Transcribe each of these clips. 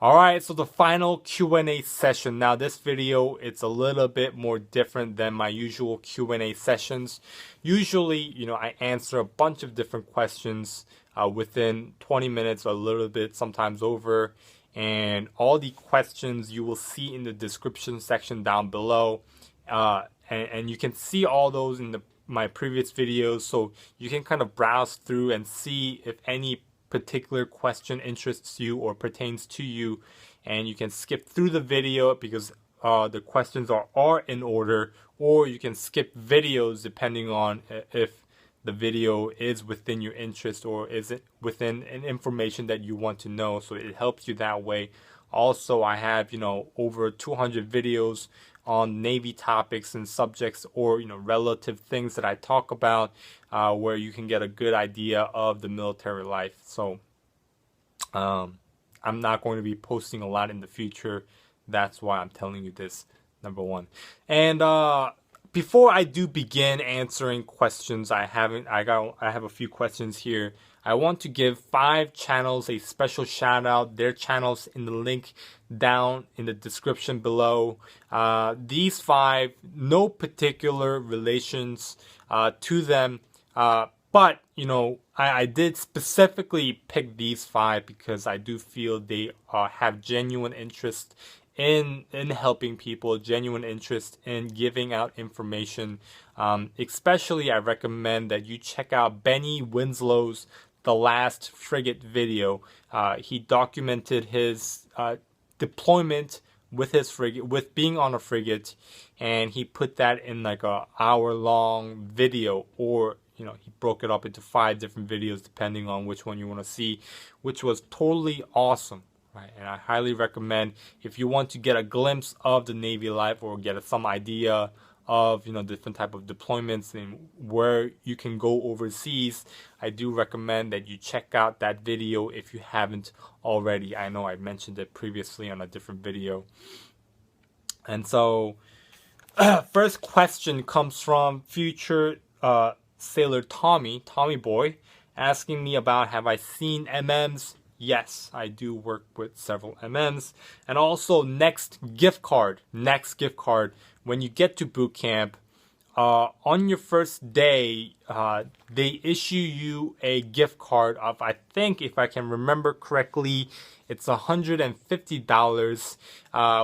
Alright, so the final Q&A session. Now this video, it's a little bit more different than my usual Q&A sessions. Usually, I answer a bunch of different questions within 20 minutes, a little bit, sometimes over. And all the questions you will see in the description section down below. And you can see all those in my previous videos, so you can kind of browse through and see if any particular question interests you or pertains to you, and you can skip through the video because the questions are in order, or you can skip videos depending on if the video is within your interest or is it within an information that you want to know, so it helps you that way. Also, I have over 200 videos on Navy topics and subjects, or relative things that I talk about, where you can get a good idea of the military life. So I'm not going to be posting a lot in the future. That's why I'm telling you this, number one. And before I do begin answering questions, I have a few questions here. I want to give 5 channels a special shout out. Their channels in the link down in the description below. These 5, no particular relations to them, but I did specifically pick these 5 because I do feel they have genuine interest in helping people, genuine interest in giving out information. Especially, I recommend that you check out Benny Winslow's The Last Frigate video. He documented his deployment with his frigate, with being on a frigate, and he put that in like a hour-long video, or he broke it up into 5 different videos depending on which one you want to see, which was totally awesome. Right, and I highly recommend, if you want to get a glimpse of the Navy life or get some idea of different type of deployments and where you can go overseas, I do recommend that you check out that video if you haven't already. I know I mentioned it previously on a different video. And so first question comes from future sailor Tommy Boy, asking me about, have I seen MMs? Yes, I do work with several MMs. And also Nex Gift Card. Nex Gift Card. When you get to boot camp, on your first day, they issue you a gift card of, I think, if I can remember correctly, it's $150,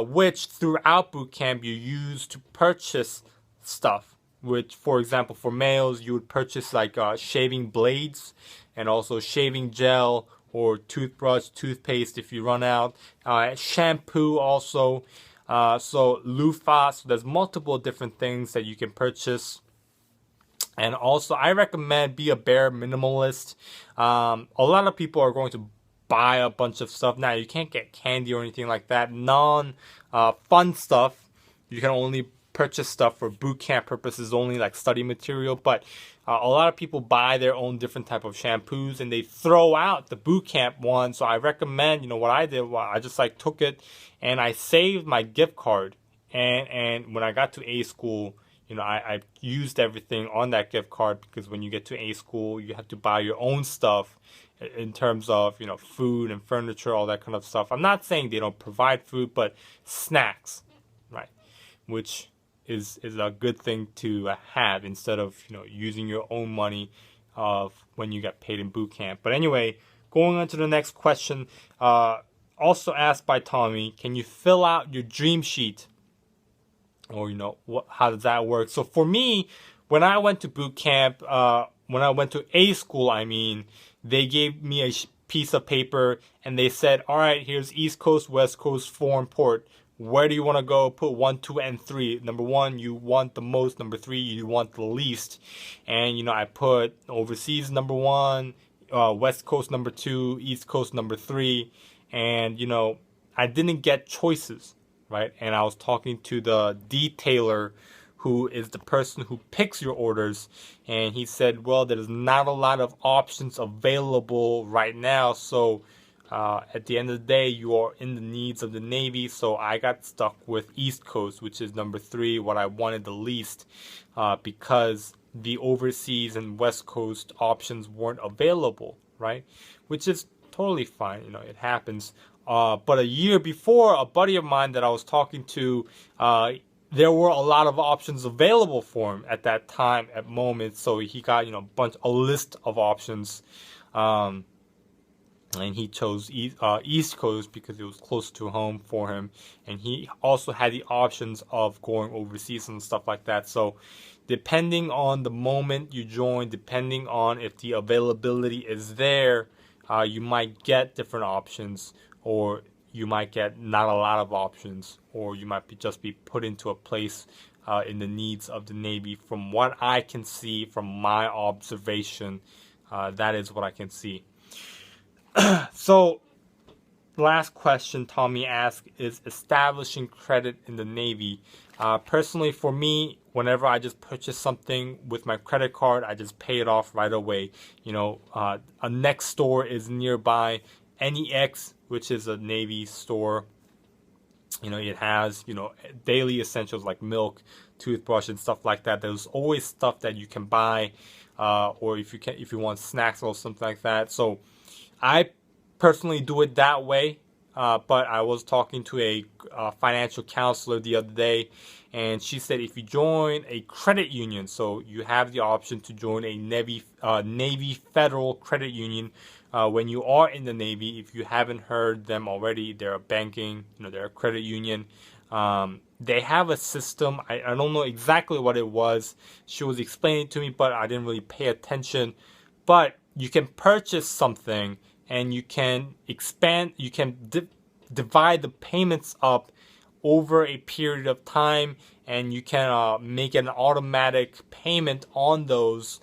which throughout boot camp you use to purchase stuff. Which, for example, for males, you would purchase like shaving blades and also shaving gel, or toothbrush, toothpaste if you run out, shampoo also, so loofah. So there's multiple different things that you can purchase. And also, I recommend be a bare minimalist. A lot of people are going to buy a bunch of stuff. Now, you can't get candy or anything like that. Fun stuff, you can only purchase stuff for boot camp purposes only, like study material. But a lot of people buy their own different type of shampoos and they throw out the boot camp one. So I recommend, what I did, I just took it and I saved my gift card. And when I got to A school, I used everything on that gift card, because when you get to A school, you have to buy your own stuff in terms of, food and furniture, all that kind of stuff. I'm not saying they don't provide food, but snacks, right? Which is a good thing to have, instead of using your own money of when you get paid in boot camp. But anyway, going on to the next question, also asked by Tommy, can you fill out your dream sheet, or how does that work? So for me, when I went to boot camp, when I went to A school, they gave me a piece of paper and they said, all right, here's East Coast, West Coast, foreign port. Where do you want to go? Put 1, 2, and 3. Number 1, you want the most. Number 3, you want the least. And I put overseas number 1, West Coast number 2, East Coast number 3. And I didn't get choices, right? And I was talking to the detailer, who is the person who picks your orders, and he said, well, there's not a lot of options available right now, so at the end of the day, you are in the needs of the Navy. So I got stuck with East Coast, which is number 3, what I wanted the least, because the overseas and West Coast options weren't available, right? Which is totally fine, it happens. But a year before, a buddy of mine that I was talking to, there were a lot of options available for him at that time, at moment. So he got, a list of options. And he chose East Coast because it was close to home for him. And he also had the options of going overseas and stuff like that. So depending on the moment you join, depending on if the availability is there, you might get different options, or you might get not a lot of options, or you might just be put into a place in the needs of the Navy. From what I can see, from my observation, that is what I can see. So, last question Tommy asked is establishing credit in the Navy. Personally, for me, whenever I just purchase something with my credit card, I just pay it off right away. A Nex store is nearby. NEX, which is a Navy store, it has, daily essentials like milk, toothbrush, and stuff like that. There's always stuff that you can buy, or if you want snacks or something like that. So I personally do it that way, but I was talking to a financial counselor the other day, and she said if you join a credit union, so you have the option to join a Navy Federal Credit Union when you are in the Navy. If you haven't heard them already, they're a banking, they're a credit union. They have a system. I don't know exactly what it was. She was explaining it to me, but I didn't really pay attention. But you can purchase something, and you can expand, you can divide the payments up over a period of time, and you can make an automatic payment on those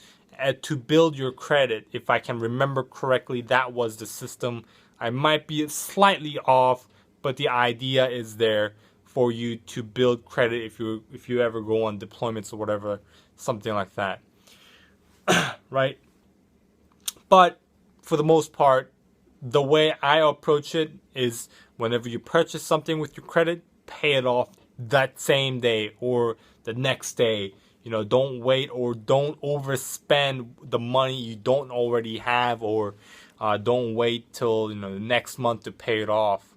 to build your credit. If I can remember correctly, that was the system. I might be slightly off, but the idea is there for you to build credit if you ever go on deployments or whatever, something like that. Right? But for the most part, the way I approach it is whenever you purchase something with your credit, pay it off that same day or the next day. Don't wait, or don't overspend the money you don't already have, or don't wait till the next month to pay it off.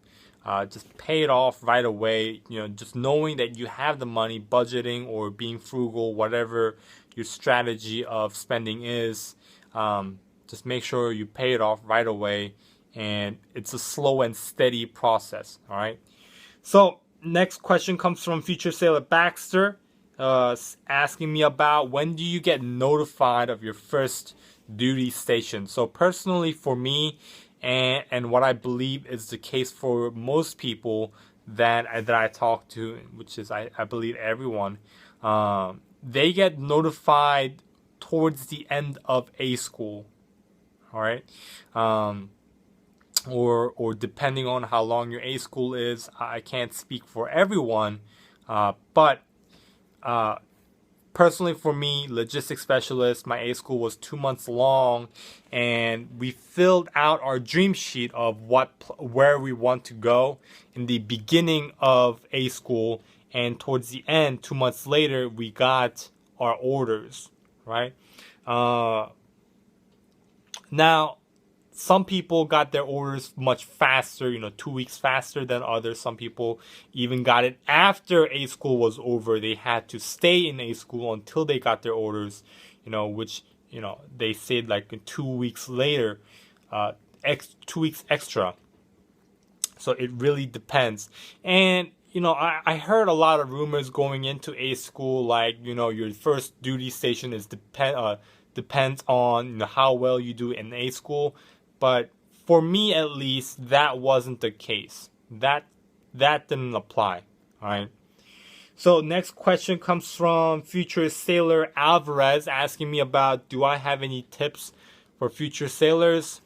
Just pay it off right away. Just knowing that you have the money, budgeting or being frugal, whatever your strategy of spending is. Just make sure you pay it off right away, and it's a slow and steady process. All right. So next question comes from Future Sailor Baxter, asking me about when do you get notified of your first duty station. So personally, for me, and what I believe is the case for most people that I talk to, which is I believe everyone, they get notified towards the end of A school. All right, or depending on how long your A school is. I can't speak for everyone, but personally for me, logistics specialist, my A school was 2 months long, and we filled out our dream sheet of where we want to go in the beginning of A school, and towards the end, 2 months later, we got our orders, right? Now, some people got their orders much faster, 2 weeks faster than others. Some people even got it after A school was over. They had to stay in A school until they got their orders, which, they said like 2 weeks later, 2 weeks extra. So it really depends. And, I heard a lot of rumors going into A school, like, your first duty station is depends on how well you do in A school. But for me, at least, that wasn't the case. That didn't apply. All right. So next question comes from Future Sailor Alvarez, asking me about, do I have any tips for future sailors?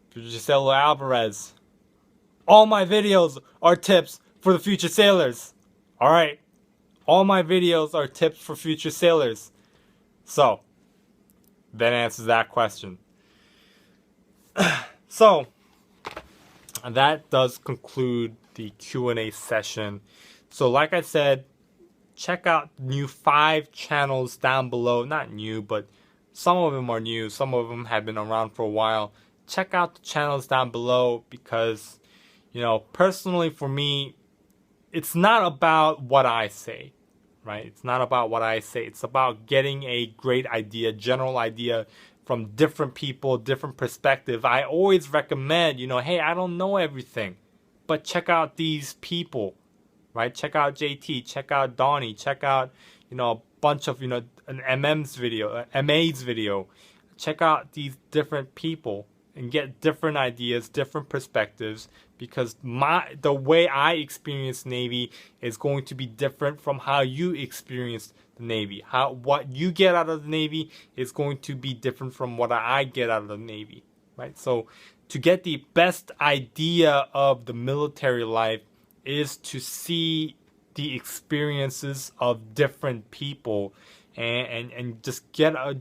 Future Sailor Alvarez, all my videos are tips for the future sailors. All right. All my videos are tips for future sailors. So, that answers that question. So, that does conclude the Q&A session. So, like I said, check out new 5 channels down below. Not new, but some of them are new. Some of them have been around for a while. check out the channels down below, because, you know, personally for me, it's not about what I say, right? It's not about what I say. It's about getting a great idea, general idea from different people, different perspective. I always recommend, you know, hey, I don't know everything, but check out these people, right? Check out JT, check out Donnie, check out, you know, a bunch of, you know, an MA's video. Check out these different people and get different ideas, different perspectives, because the way I experience Navy is going to be different from how you experience the Navy. What you get out of the Navy is going to be different from what I get out of the Navy, right? So to get the best idea of the military life is to see the experiences of different people, and just get a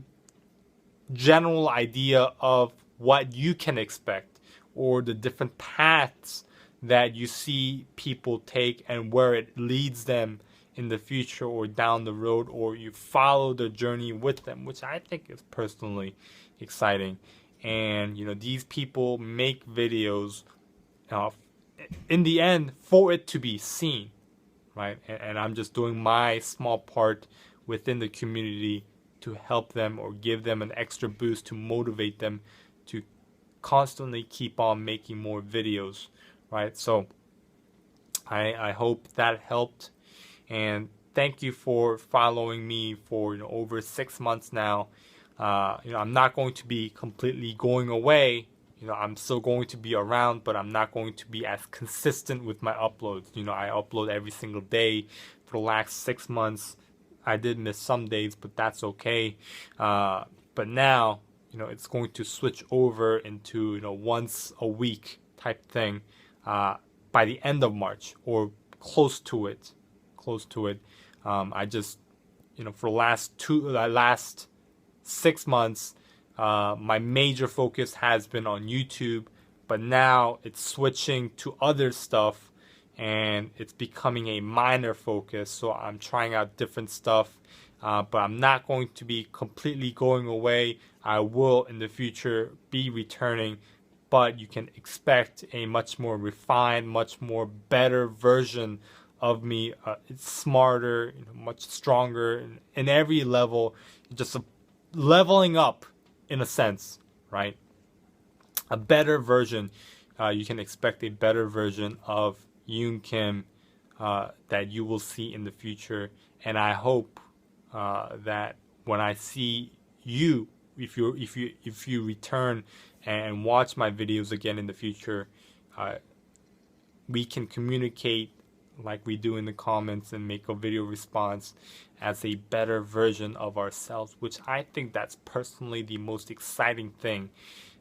general idea of what you can expect, or the different paths that you see people take and where it leads them in the future or down the road, or you follow the journey with them, which I think is personally exciting. And, you know, these people make videos in the end for it to be seen, right? And I'm just doing my small part within the community to help them or give them an extra boost to motivate them to constantly keep on making more videos, right? So I hope that helped, and thank you for following me for, you know, over 6 months now. You know, I'm not going to be completely going away. You know, I'm still going to be around, but I'm not going to be as consistent with my uploads. You know, I upload every single day for the last 6 months. I did miss some days, but that's okay. But now, you know, it's going to switch over into, you know, once a week type thing by the end of March, or close to it. I just, you know, for the last 6 months, my major focus has been on YouTube, but now it's switching to other stuff, and it's becoming a minor focus. So I'm trying out different stuff, but I'm not going to be completely going away. I will in the future be returning, but you can expect a much more refined, much more better version of me. It's smarter, you know, much stronger in every level, just leveling up in a sense, right? A better version. You can expect a better version of Yoon Kim that you will see in the future, and I hope that when I see you, if you return and watch my videos again in the future, we can communicate like we do in the comments and make a video response as a better version of ourselves, which I think that's personally the most exciting thing,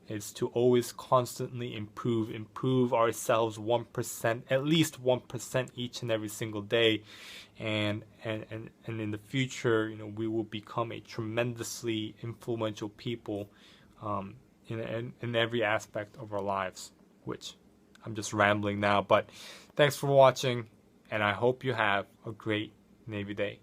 is to always constantly improve ourselves 1%, at least 1% each and every single day, and in the future, you know, we will become a tremendously influential people in every aspect of our lives. Which I'm just rambling now, but thanks for watching, and I hope you have a great Navy day.